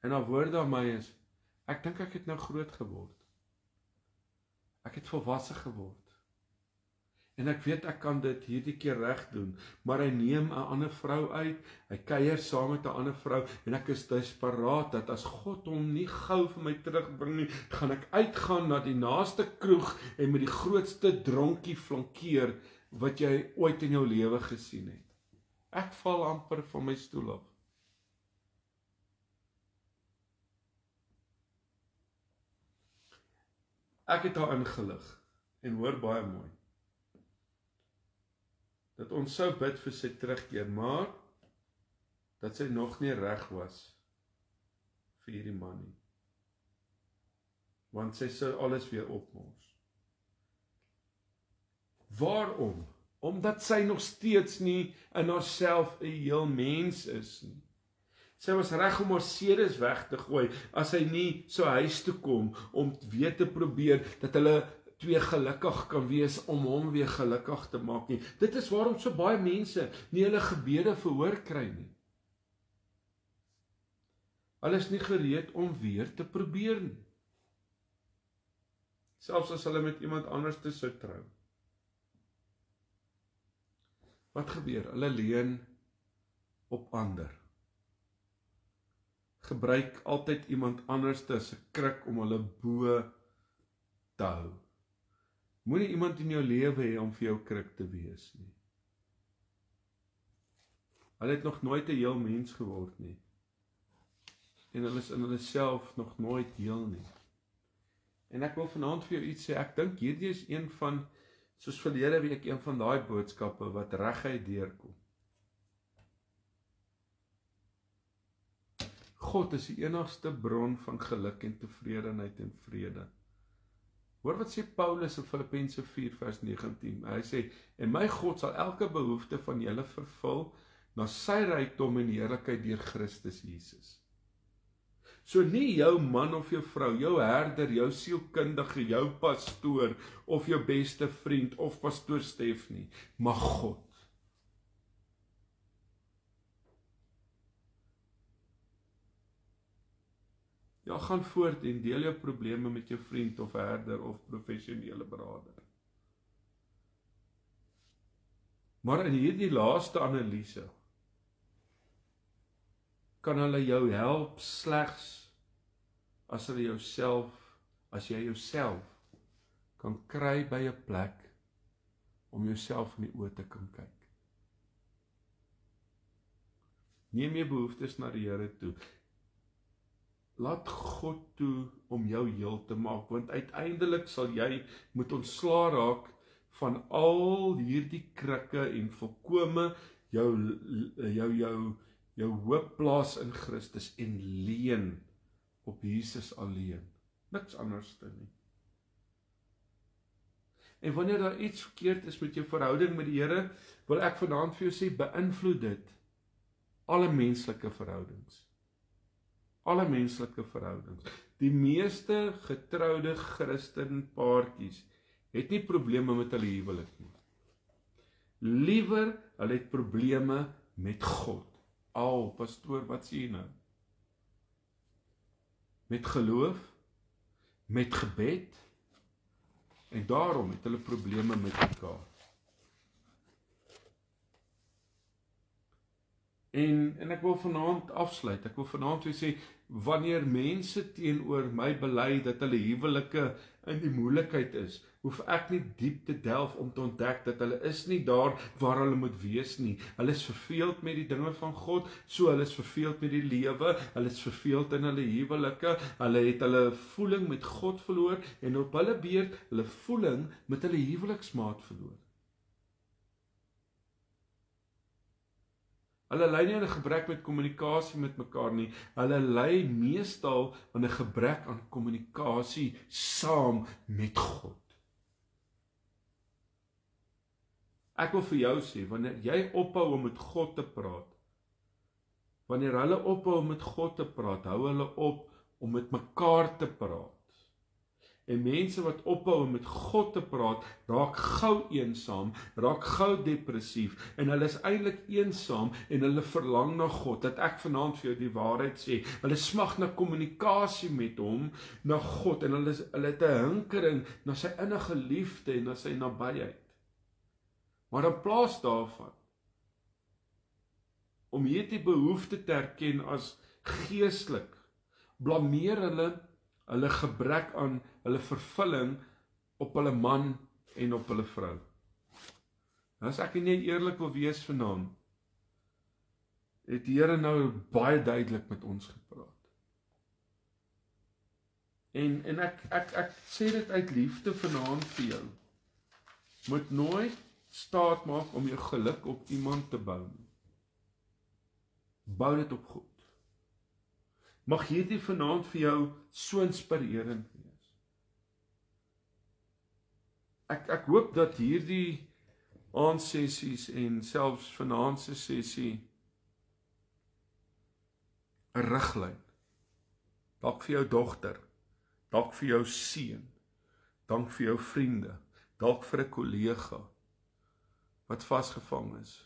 En haar woorde aan my is, ek dink ek het nou groot geword. Ek het volwasse geword. En ek weet ek kan dit hierdie keer reg doen, maar hy neem 'n ander vrou uit, hy kuier saam met 'n ander vrou, en ek is desperaat dat as God hom nie gou vir my terugbring nie, gaan ek uitgaan na die naaste kroeg en met die grootste dronkie flankeer wat jy ooit in jou lewe gesien het. Ek val amper van my stoel af. Ek het haar ingelig, en hoor baie mooi, dat ons sou bid vir sy terugkeer, maar dat sy nog nie reg was vir hierdie man nie. Want sy sou alles weer opmors. Waarom? Omdat sy nog steeds nie in haarself 'n heel mens is nie. Sy was reg om haar sedes weg te gooi, as sy nie so huis toe kom, om weer te probeer, dat hulle twee gelukkig kan wees, om hom weer gelukkig te maak nie. Dit is waarom so baie mense nie hulle gebede verhoor kry nie. Hulle is nie gereed om weer te probeer nie. Selfs as hulle met iemand anders te sou trou. Wat gebeur? Hulle leun op ander. gebruik altyd iemand anders as 'n kruk om hulle bo te hou. Moenie iemand in jou lewe hê om vir jou kruk te wees nie. Hulle het nog nooit 'n heel mens geword nie. En hulle is in hulle self nog nooit heel nie. En ek wil vanaand vir jou iets sê, ek dink hierdie is een van, soos verlede week, een van daai boodskappe wat reguit deurkom. God is die enigste bron van geluk en tevredenheid en vrede. Hoor wat sê Paulus in Filippense 4 vers 19. Hy sê, en my God sal elke behoefte van julle vervul na sy rykdom en heerlikheid deur Christus Jesus. So nie jou man of jou vrou, jou herder, jou sielkundige, jou pastoor of jou beste vriend of pastoor Stef nie, maar God. Ja, gaan voort en deel jou probleme met jou vriend of herder of professionele beraader. Maar in hierdie laaste analise kan hulle jou help slegs as jy jouself kan kry by 'n plek om jouself in die oë te kan kyk. Neem jou behoeftes na die Here toe. Laat God toe om jou heel te maak, want uiteindelik sal jy moet ontslaa raak van al hierdie krikke en volkome jou hoop plaas in Christus en leun op Jesus alleen. Niks anders nie. En wanneer daar iets verkeerd is met jou verhouding met die Here, wil ek vanaand vir jou sê, beïnvloed dit alle menslike verhoudings. Alle menslike verhoudings. Die meeste getroude Christen paartjies het nie probleme met hulle huwelik nie. Liewer, hulle het probleme met God. Pastoor, wat sê jy nou? Met geloof, met gebed, en daarom het hulle probleme met mekaar. En ek wil vanaand afsluit, ek wil vanaand weer sê, wanneer mense teenoor my bely dat hulle huwelike in die moeilikheid is, hoef ek nie diep te delf om te ontdek dat hulle is nie daar waar hulle moet wees nie. Hulle is verveeld met die dinge van God, so hulle is verveeld met die lewe, hulle is verveeld in hulle huwelike, hulle het hulle voeling met God verloor, en op hulle beurt hulle voeling met hulle huweliksmaat verloor. Hulle ly nie aan 'n gebrek met kommunikasie met mekaar nie, hulle ly meestal aan 'n gebrek aan kommunikasie saam met God. Ek wil vir jou sê, wanneer jy ophou om met God te praat, wanneer hulle ophou om met God te praat, hou hulle op om met mekaar te praat. En mense wat ophou om met God te praat, raak gou eensaam, raak gou depressief, en hulle is eintlik eensaam, en hulle verlang na God, dat ek vanaand vir jou die waarheid sê, hulle smag na kommunikasie met hom, na God, en hulle het 'n hinkering na sy innige liefde, en na sy nabyheid. Maar in plaas daarvan, om hierdie behoefte te erken as geestelik, blameer hulle gebrek aan hulle vervulling op hulle man en op hulle vrou. As ek nie eerlik wil wees vanaand, het die Here nou baie duidelik met ons gepraat. En ek sê dit uit liefde vanaand vir jou. Moet nooit staat maak om jou geluk op iemand te bou. Bou dit op God. Mag hierdie vanaand vir jou so inspirerend wees. Ek hoop dat hierdie aandsessies en selfs vanaand se sessie 'n riglyn, dalk vir jou dogter, dalk vir jou seun, dalk vir jou vriende, dalk vir 'n kollega wat vasgevang is,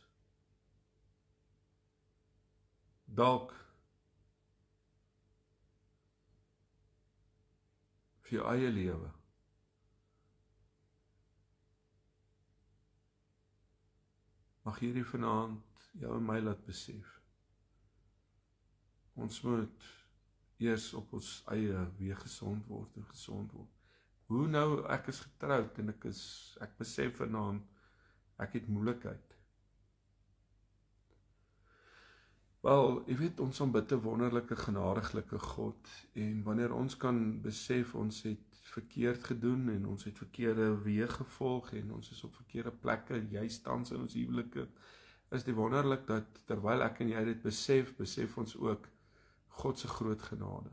dalk vir jou eie lewe. Mag hierdie vanaand jou en my laat besef. Ons moet eers op ons eie weer gesond word en gesond word. Hoe nou, ek is getroud en ek besef vanaand, ek het moeilikheid. Wel, jy weet, ons aanbid 'n wonderlike, genadiglike God, en wanneer ons kan besef, ons het verkeerd gedoen, en ons het verkeerde weë gevolg, en ons is op verkeerde plekke, juist tans in ons huwelike, is dit wonderlik dat, terwyl ek en jy dit besef ons ook God se groot genade.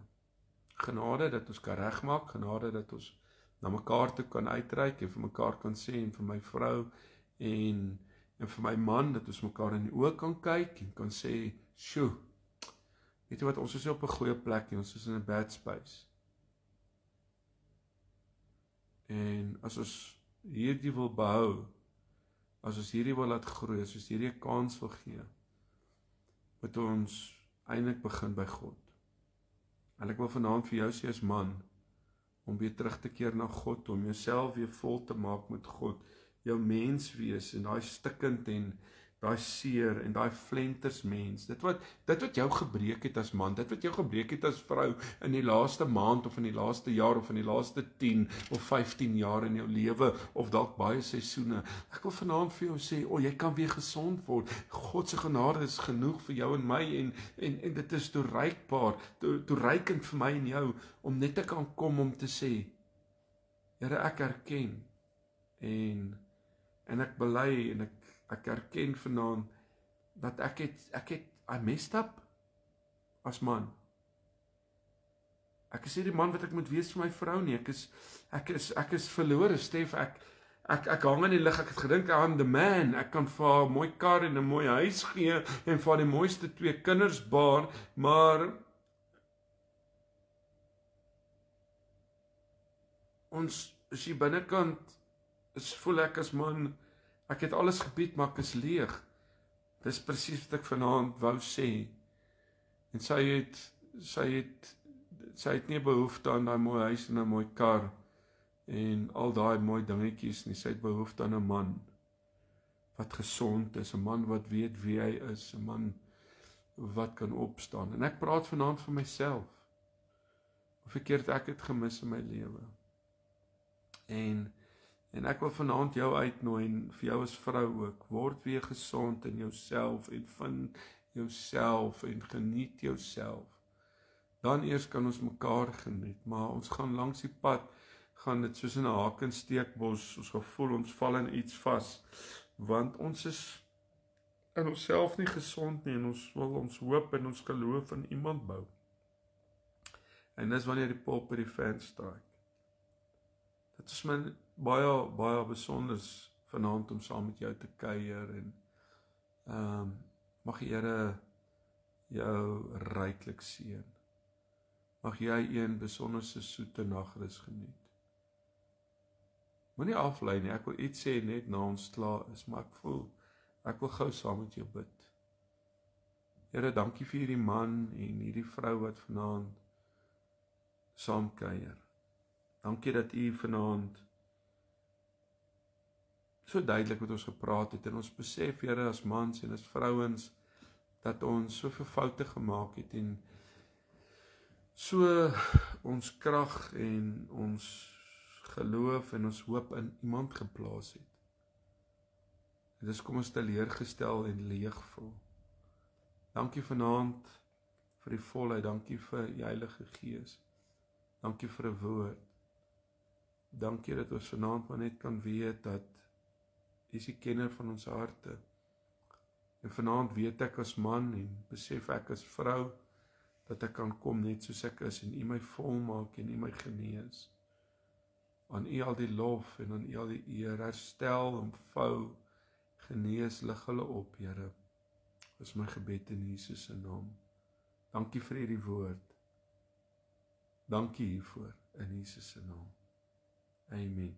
Genade dat ons kan regmaak, genade dat ons na mekaar toe kan uitreik, en vir mekaar kan sê, en vir my vrou, en vir my man, dat ons mekaar in die oë kan kyk, en kan sê, sjoe, weet jy wat, ons is nie op 'n goeie plek nie, ons is in 'n bad space. En as ons hierdie wil behou, as ons hierdie wil laat groei, as ons hierdie 'n kans wil gee, moet ons eintlik begin by God. En ek wil vanaand vir jou sê as man, om weer terug te keer na God, om jouself weer vol te maak met God, jou mens wees, en daai stikkend en daai seer en daai flenters mens, dit wat jou gebreek het as man, dit wat jou gebreek het as vrou in die laaste maand of in die laaste jaar of in die laaste 10 of 15 jaar in jou lewe of dalk baie seisoene. Ek wil vanaand vir jou sê, jy kan weer gesond word. God se genade is genoeg vir jou en my en dit is toereikend vir my en jou om net te kan kom om te sê, Here, ek erken en ek bely en ek erken vanaand dat ek het I messed up as man. Ek is nie die man wat ek moet wees vir my vrou nie. Ek is verlore, Stef. Ek hang in die lig. Ek het gedink I'm the man. Ek kan vir haar 'n mooi kar en 'n mooi huis gee en vir die mooiste 2 kinders baar, maar ons is hier binnekant voel ek as man, ek het alles gebied, maar ek is leeg. Dis presies wat ek vanaand wou sê. En sy het nie behoefte aan daai mooi huis en 'n mooi kar en al daai mooi dingetjies nie. Sy het behoefte aan 'n man wat gesond is, 'n man wat weet wie hy is, 'n man wat kan opstaan. En ek praat vanaand vir myself. Hoe verkeerd ek het gemis in my lewe. En ek wil vanaand jou uitnooi en vir jou as vrou ook, word weer gesond in jouself en vind jouself en geniet jouself. Dan eers kan ons mekaar geniet, maar ons gaan langs die pad, gaan dit soos in 'n haak en steekbos, ons gevoel ons val in iets vas, want ons is in onsself nie gesond nie en ons wil ons hoop en ons geloof in iemand bou. En dis wanneer die pop by die fan straik. Dit is my baie besonder vanaand om saam met jou te kuier en mag die Here jou ryklik seën. Mag jy een besonderse soete nagrus geniet. Moenie aflei nie, ek wil iets sê net na ons klaar is, maar ek wil gou saam met jou bid. Here, dankie vir hierdie man en hierdie vrou wat vanaand saam kuier. Dankie dat U vanaand so duidelik met ons gepraat het en ons besef, Here, as mans en as vrouens, dat ons soveel foute gemaak het en so ons krag en ons geloof en ons hoop in iemand geplaas het. En dis kom ons teleurgestel en leeg voel. Dankie vanaand vir die volheid, dankie vir die Heilige Gees. Dankie vir 'n woord. Dankie dat ons vanaand maar net kan weet dat U is die kenner van ons harte. En vanaand weet ek as man en besef ek as vrou dat ek kan kom net soos ek is en U my volmaak en U my genees. Aan U al die lof en aan U al die eer, herstel en vou, genees, lig hulle op, Here. Dis my gebed in Jesus se naam. Dankie vir hierdie woord. Dankie hiervoor in Jesus se naam. Amen.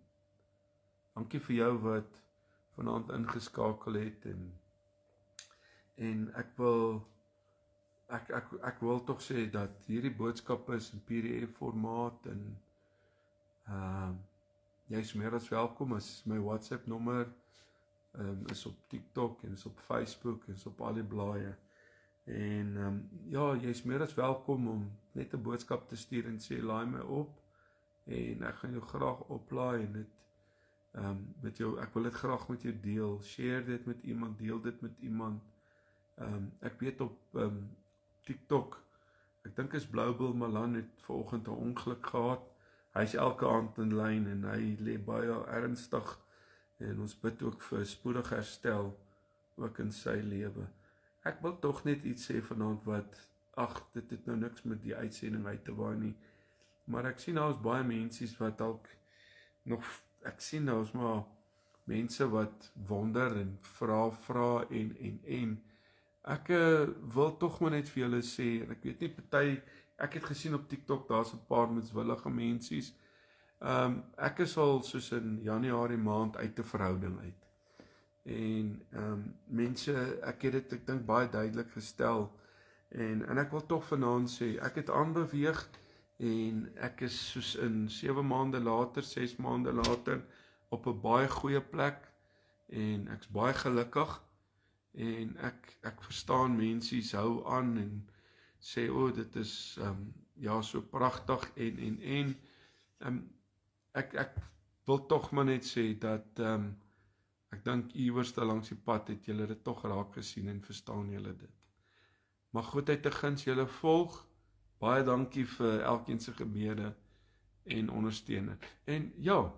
Dankie vir jou wat vanaand ingeskakel het en ek wil tog sê dat hierdie boodskap is in PDF formaat en jy is meer as welkom. As my WhatsApp nommer is op TikTok en is op Facebook en is op al die blaaie En ja, jy is meer as welkom om net 'n boodskap te stuur en sê laai my op en ek gaan jou graag oplaai en dit met jou, ek wil dit graag met jou deel. Share dit met iemand, deel dit met iemand. Ek weet op TikTok, ek dink is Bloubil Malan het vanoggend 'n ongeluk gehad. Hy's elke aand in lyn en hy lê baie ernstig en ons bid ook vir spoedige herstel ook in sy lewe. Ek wil tog net iets sê vanaand wat, dit het nou niks met die uitsending uit te waai nie, maar ek sien daar is baie mensies wat dalk nog, ek sien nou is maar mense wat wonder en vra en ek wil tog maar net vir julle sê, en ek weet nie party, ek het gesien op TikTok, daar's 'n paar menswillige mensies. Ek is al soos in Januarie maand uit 'n verhouding uit. En mense, ek het dit, ek dink baie duidelik gestel. En ek wil tog vanaand sê, ek het aanbeweeg en ek is soos in 7 maande later, 6 maande later op 'n baie goeie plek en ek's baie gelukkig. En ek verstaan mense hou aan en sê dit is ja, so pragtig en ek wil tog maar net sê dat ek dink iewers langs die pad het julle dit tog raak gesien en verstaan julle dit. Maar goedheid te guns julle volg. Baie dankie vir elkeen se gebede en ondersteuning. En ja,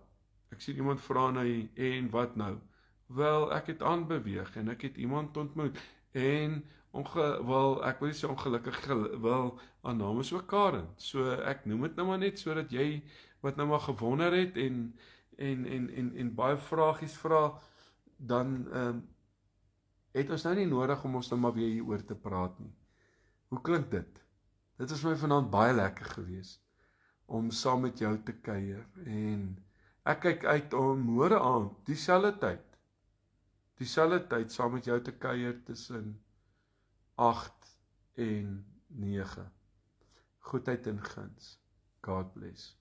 ek sien iemand vra nou, en wat nou? Wel, ek het aanbeweeg en ek het iemand ontmoet en ek wil nie sê ongelukkig, wel, haar naam is ook Karen. So ek noem dit nou maar net sodat jy wat nou maar gewonder het en baie vragies vra, dan het ons nou nie nodig om ons nou maar weer hieroor te praat nie. Hoe klink dit? Dit is my vanaand baie lekker gewees om saam met jou te kuier en ek kyk uit om môre aand dieselfde tyd saam met jou te kuier tussen 8 en 9. Goedheid en guns. God bless.